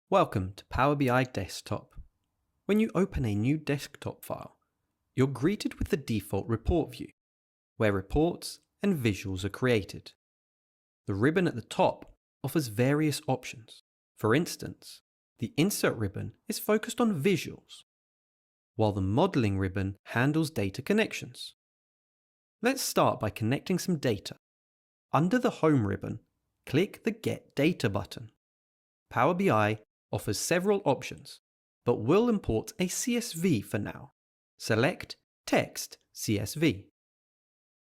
Welcome to Power BI Desktop. When you open a new desktop file, you're greeted with the default report view, where reports and visuals are created. The ribbon at the top offers various options. For instance, the Insert ribbon is focused on visuals, while the Modeling ribbon handles data connections. Let's start by connecting some data. Under the Home ribbon, click the Get Data button. Power BI offers several options, but we'll import a CSV for now. Select Text CSV.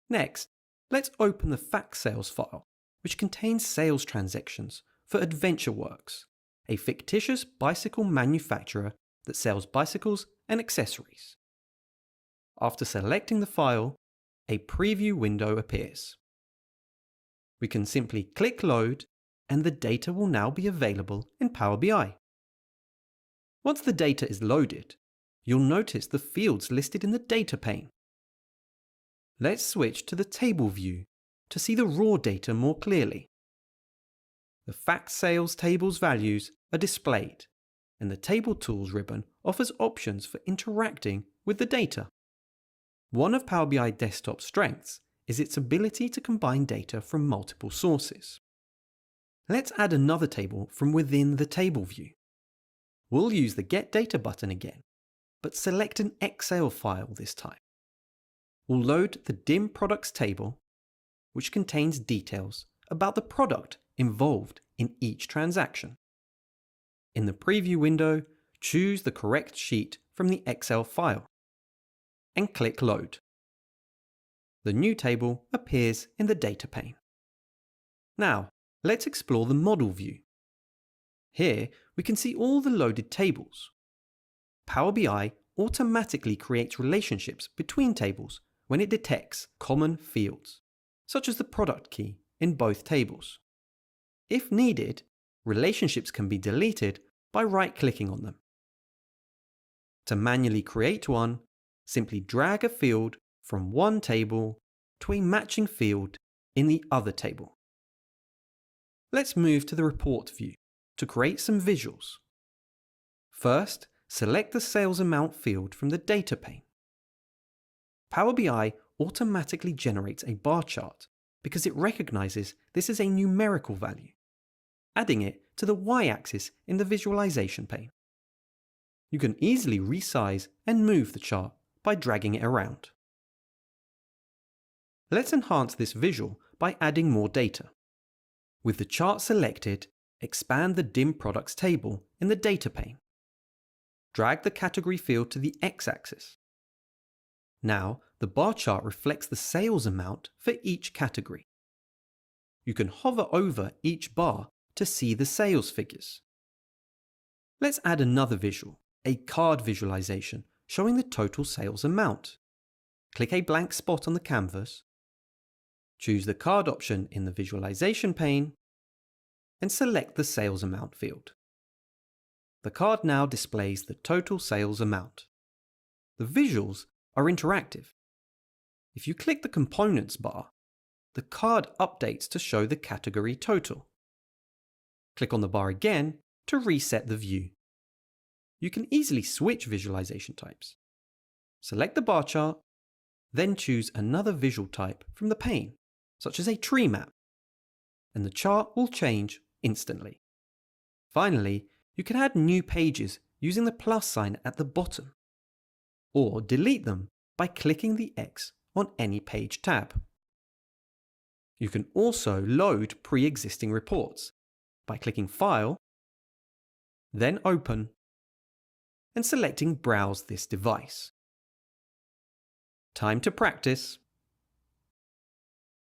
Next, let's open the fact sales file, which contains sales transactions for AdventureWorks, a fictitious bicycle manufacturer that sells bicycles and accessories. After selecting the file, a preview window appears. We can simply click Load, and the data will now be available in Power BI. Once the data is loaded, you'll notice the fields listed in the data pane. Let's switch to the table view to see the raw data more clearly. The Fact Sales table's values are displayed, and the Table Tools ribbon offers options for interacting with the data. One of Power BI Desktop's strengths is its ability to combine data from multiple sources. Let's add another table from within the table view. We'll use the Get Data button again, but select an Excel file this time. We'll load the DIM Products table, which contains details about the product involved in each transaction. In the preview window, choose the correct sheet from the Excel file and click Load. The new table appears in the data pane. Now, let's explore the model view. Here, we can see all the loaded tables. Power BI automatically creates relationships between tables when it detects common fields, such as the product key in both tables. If needed, relationships can be deleted by right-clicking on them. To manually create one, simply drag a field from one table to a matching field in the other table. Let's move to the report view to create some visuals. First, select the sales amount field from the data pane. Power BI automatically generates a bar chart because it recognizes this as a numerical value, adding it to the y-axis in the visualization pane. You can easily resize and move the chart by dragging it around. Let's enhance this visual by adding more data. With the chart selected, expand the DIM Products table in the data pane. Drag the category field to the x-axis. Now, the bar chart reflects the sales amount for each category. You can hover over each bar to see the sales figures. Let's add another visual, a card visualization showing the total sales amount. Click a blank spot on the canvas, choose the card option in the visualization pane, and select the sales amount field. The card now displays the total sales amount. The visuals are interactive. If you click the Components bar, the card updates to show the category total. Click on the bar again to reset the view. You can easily switch visualization types. Select the bar chart, then choose another visual type from the pane, such as a tree map, and the chart will change instantly. Finally, you can add new pages using the plus sign at the bottom, or delete them by clicking the X on any page tab. You can also load pre-existing reports by clicking File, then Open, and selecting Browse this device. Time to practice.